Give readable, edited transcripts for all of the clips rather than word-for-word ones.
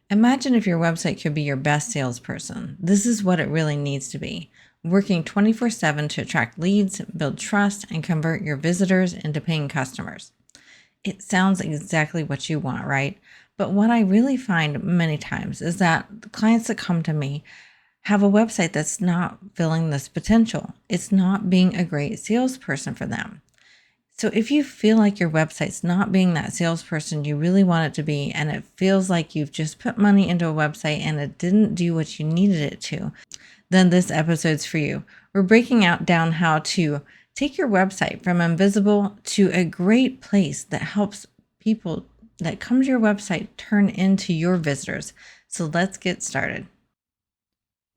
Imagine if your website could be your best salesperson. This is what it really needs to be. Working 24/7 to attract leads, build trust, and convert your visitors into paying customers. It sounds exactly what you want, right? But what I really find many times is that the clients that come to me have a website that's not filling this potential. It's not being a great salesperson for them. So if you feel like your website's not being that salesperson you really want it to be, and it feels like you've just put money into a website and it didn't do what you needed it to, then this episode's for you. We're breaking down how to take your website from invisible to a great place that helps people that come to your website turn into your visitors. So let's get started.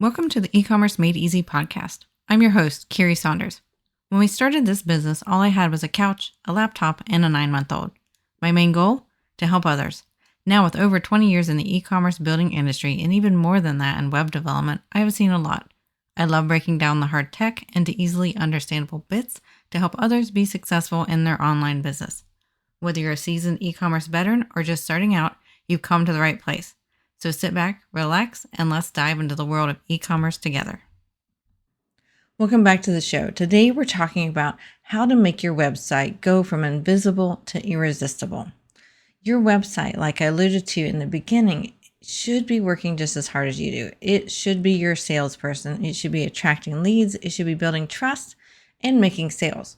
Welcome to the E-commerce Made Easy podcast. I'm your host, Carrie Saunders. When we started this business, all I had was a couch, a laptop, and a 9-month-old. My main goal? To help others. Now, with over 20 years in the e-commerce building industry and even more than that in web development, I have seen a lot. I love breaking down the hard tech into easily understandable bits to help others be successful in their online business. Whether you're a seasoned e-commerce veteran or just starting out, you've come to the right place. So sit back, relax, and let's dive into the world of e-commerce together. Welcome back to the show. Today we're talking about how to make your website go from invisible to irresistible. Your website, like I alluded to in the beginning, should be working just as hard as you do. It should be your salesperson. It should be attracting leads. It should be building trust and making sales.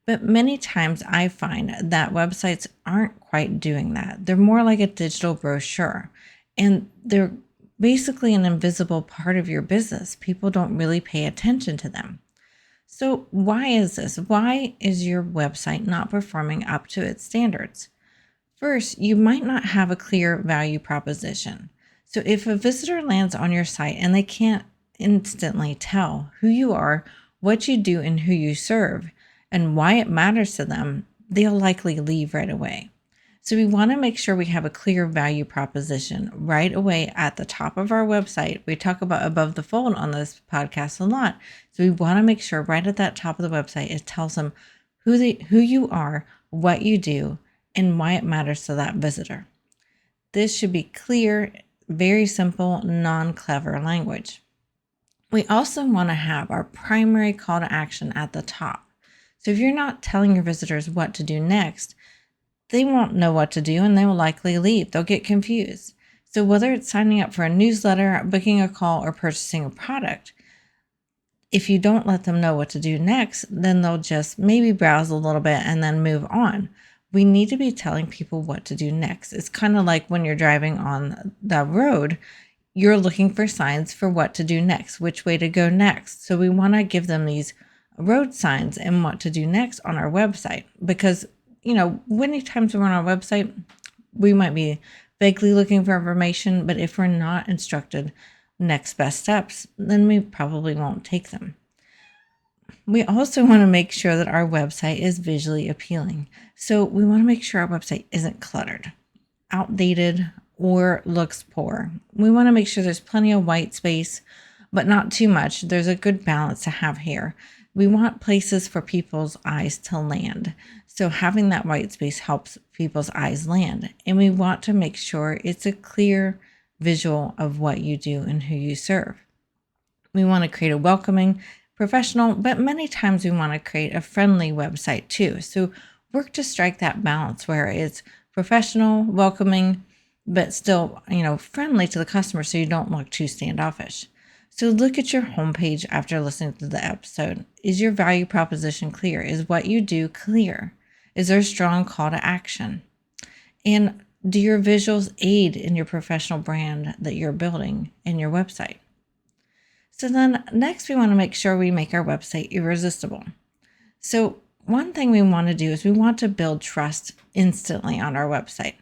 But many times I find that websites aren't quite doing that. They're more like a digital brochure, and they're basically an invisible part of your business. People don't really pay attention to them. So why is this? Why is your website not performing up to its standards? First, you might not have a clear value proposition. So if a visitor lands on your site and they can't instantly tell who you are, what you do, and who you serve, and why it matters to them, they'll likely leave right away. So we want to make sure we have a clear value proposition right away at the top of our website. We talk about above the fold on this podcast a lot. So we want to make sure right at that top of the website, it tells them who you are, what you do, and why it matters to that visitor. This should be clear, very simple, non-clever language. We also want to have our primary call to action at the top. So if you're not telling your visitors what to do next, they won't know what to do and they will likely leave. They'll get confused. So whether it's signing up for a newsletter, booking a call, or purchasing a product, if you don't let them know what to do next, then they'll just maybe browse a little bit and then move on. We need to be telling people what to do next. It's kind of like when you're driving on the road, you're looking for signs for what to do next, which way to go next. So we want to give them these road signs and what to do next on our website, because many times when we're on our website, we might be vaguely looking for information, but if we're not instructed next best steps, then we probably won't take them. We also want to make sure that our website is visually appealing. So we want to make sure our website isn't cluttered, outdated, or looks poor. We want to make sure there's plenty of white space, but not too much. There's a good balance to have here. We want places for people's eyes to land. So having that white space helps people's eyes land. And we want to make sure it's a clear visual of what you do and who you serve. We want to create a welcoming, professional, but many times we want to create a friendly website too. So work to strike that balance where it's professional, welcoming, but still, friendly to the customer so you don't look too standoffish. So look at your homepage after listening to the episode. Is your value proposition clear? Is what you do clear? Is there a strong call to action? And do your visuals aid in your professional brand that you're building in your website? So then next we want to make sure we make our website irresistible. So one thing we want to do is we want to build trust instantly on our website.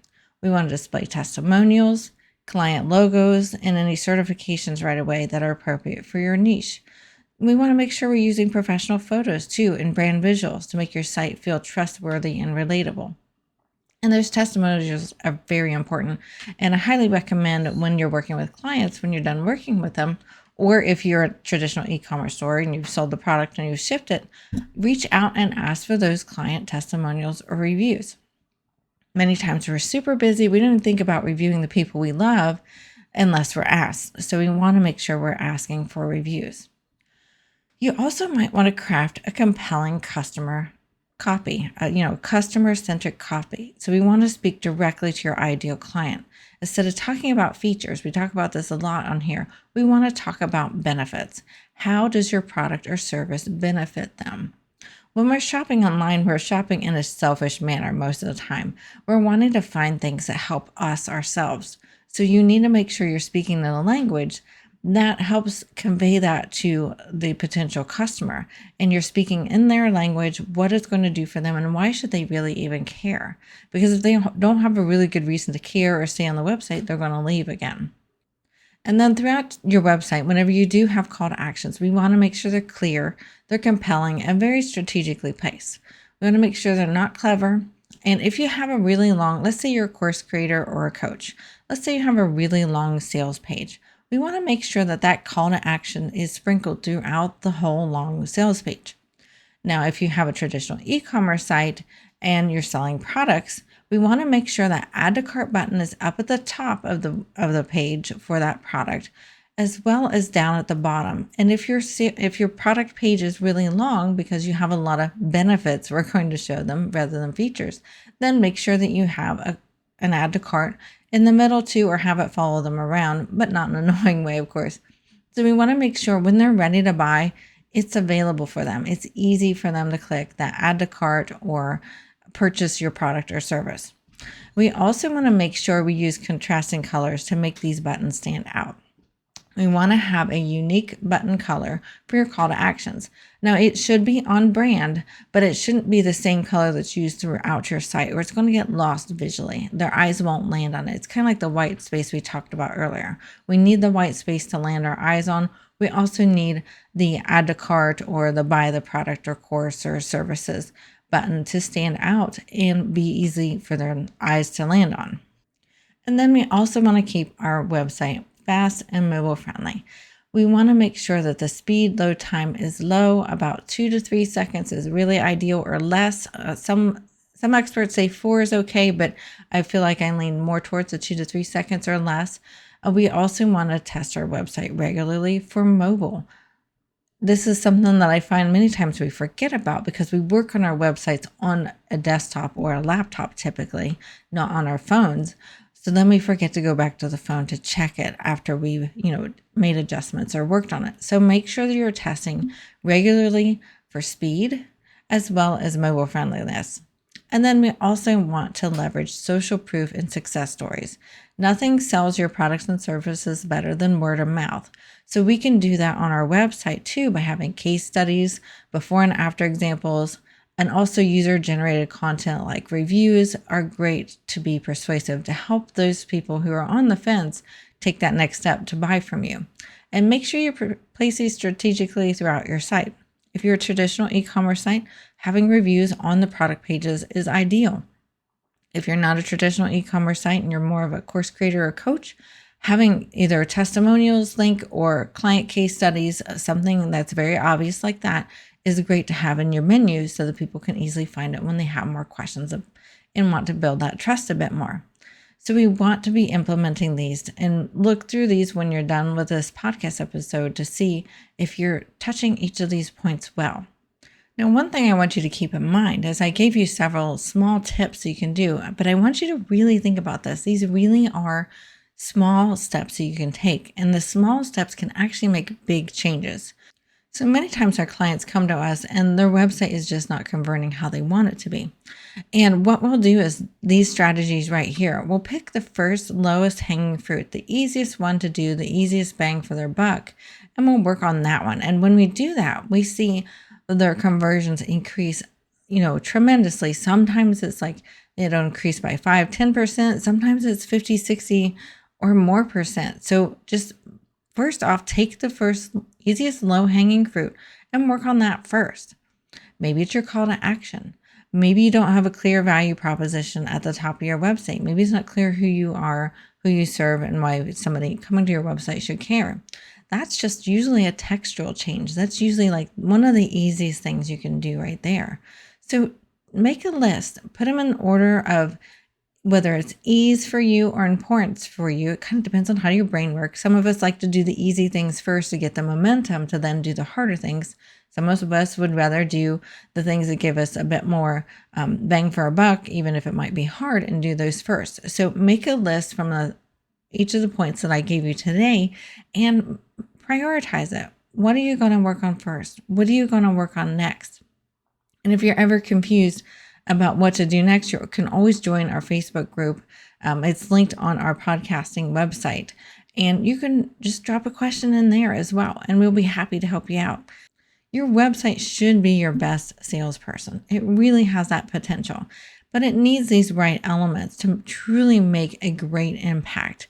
We want to display testimonials, client logos, and any certifications right away that are appropriate for your niche. We want to make sure we're using professional photos too and brand visuals to make your site feel trustworthy and relatable. And those testimonials are very important. And I highly recommend when you're working with clients, when you're done working with them, or if you're a traditional e-commerce store and you've sold the product and you've shipped it, reach out and ask for those client testimonials or reviews. Many times we're super busy. We don't even think about reviewing the people we love. unless we're asked. So we want to make sure we're asking for reviews. You also might want to craft a compelling customer copy, customer-centric copy. So we want to speak directly to your ideal client. Instead of talking about features, we talk about this a lot on here, we want to talk about benefits. How does your product or service benefit them? When we're shopping online, we're shopping in a selfish manner most of the time. We're wanting to find things that help us ourselves. So you need to make sure you're speaking in a language that helps convey that to the potential customer. And you're speaking in their language, what it's going to do for them, and why should they really even care? Because if they don't have a really good reason to care or stay on the website, they're going to leave again. And then throughout your website, whenever you do have call to actions, we want to make sure they're clear, they're compelling, and very strategically placed. We want to make sure they're not clever. And if you have a really long, let's say you're a course creator or a coach, let's say you have a really long sales page. We want to make sure that that call to action is sprinkled throughout the whole long sales page. Now, if you have a traditional e-commerce site and you're selling products, we want to make sure that add to cart button is up at the top of the page for that product, as well as down at the bottom. And if your product page is really long because you have a lot of benefits we're going to show them rather than features, then make sure that you have an add to cart in the middle too, or have it follow them around, but not in an annoying way, of course. So we want to make sure when they're ready to buy, it's available for them. It's easy for them to click that add to cart or purchase your product or service. We also want to make sure we use contrasting colors to make these buttons stand out. We want to have a unique button color for your call to actions. Now, it should be on brand, but it shouldn't be the same color that's used throughout your site, or it's going to get lost visually. Their eyes won't land on it. It's kind of like the white space we talked about earlier. We need the white space to land our eyes on. We also need the add to cart or the buy the product or course or services button to stand out and be easy for their eyes to land on. And then we also want to keep our website fast and mobile friendly. We want to make sure that the speed load time is low. About 2 to 3 seconds is really ideal, or less. Some experts say 4 is okay, but I feel like I lean more towards the 2 to 3 seconds or less. We also want to test our website regularly for mobile. This is something that I find many times we forget about because we work on our websites on a desktop or a laptop typically, not on our phones. So then we forget to go back to the phone to check it after we've, made adjustments or worked on it. So make sure that you're testing regularly for speed as well as mobile friendliness. And then we also want to leverage social proof and success stories. Nothing sells your products and services better than word of mouth. So we can do that on our website too by having case studies, before and after examples, and also user-generated content like reviews are great to be persuasive to help those people who are on the fence take that next step to buy from you. And make sure you place these strategically throughout your site. If you're a traditional e-commerce site, having reviews on the product pages is ideal. If you're not a traditional e-commerce site and you're more of a course creator or coach, having either a testimonials link or client case studies, something that's very obvious like that, is great to have in your menu so that people can easily find it when they have more questions and want to build that trust a bit more. So we want to be implementing these and look through these when you're done with this podcast episode to see if you're touching each of these points well. Now, one thing I want you to keep in mind is I gave you several small tips you can do, but I want you to really think about this. These really are small steps that you can take, and the small steps can actually make big changes. So many times our clients come to us and their website is just not converting how they want it to be. And what we'll do is these strategies right here. We'll pick the first lowest hanging fruit, the easiest one to do, the easiest bang for their buck, and we'll work on that one. And when we do that, we see their conversions increase, tremendously. Sometimes it's like it'll increase by 5-10%. Sometimes it's 50-60 or more percent. So just first off, take the first easiest low-hanging fruit and work on that first. Maybe it's your call to action. Maybe you don't have a clear value proposition at the top of your website. Maybe it's not clear who you are, who you serve, and why somebody coming to your website should care. That's just usually a textual change. That's usually like one of the easiest things you can do right there. So make a list, put them in order of whether it's ease for you or importance for you. It kind of depends on how your brain works. Some of us like to do the easy things first to get the momentum to then do the harder things. Some of us would rather do the things that give us a bit more bang for our buck, even if it might be hard, and do those first. So make a list from each of the points that I gave you today and prioritize it. What are you going to work on first? What are you going to work on next? And if you're ever confused about what to do next, you can always join our Facebook group. It's linked on our podcasting website. And you can just drop a question in there as well, and we'll be happy to help you out. Your website should be your best salesperson. It really has that potential, but it needs these right elements to truly make a great impact.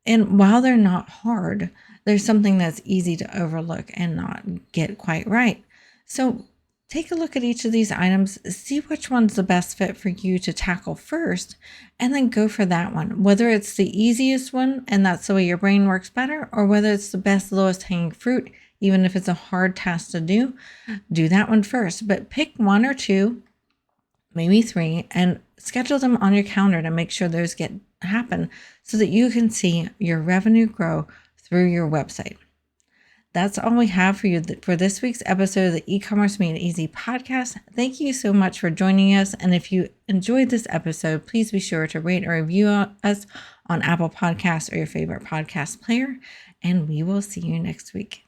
And while they're not hard, there's something that's easy to overlook and not get quite right. So take a look at each of these items, see which one's the best fit for you to tackle first, and then go for that one. Whether it's the easiest one and that's the way your brain works better, or whether it's the best, lowest hanging fruit, even if it's a hard task to do that one first. But pick one or two, maybe three, and schedule them on your calendar to make sure those happen so that you can see your revenue grow through your website. That's all we have for you for this week's episode of the E-commerce Made Easy podcast. Thank you so much for joining us. And if you enjoyed this episode, please be sure to rate or review us on Apple Podcasts or your favorite podcast player. And we will see you next week.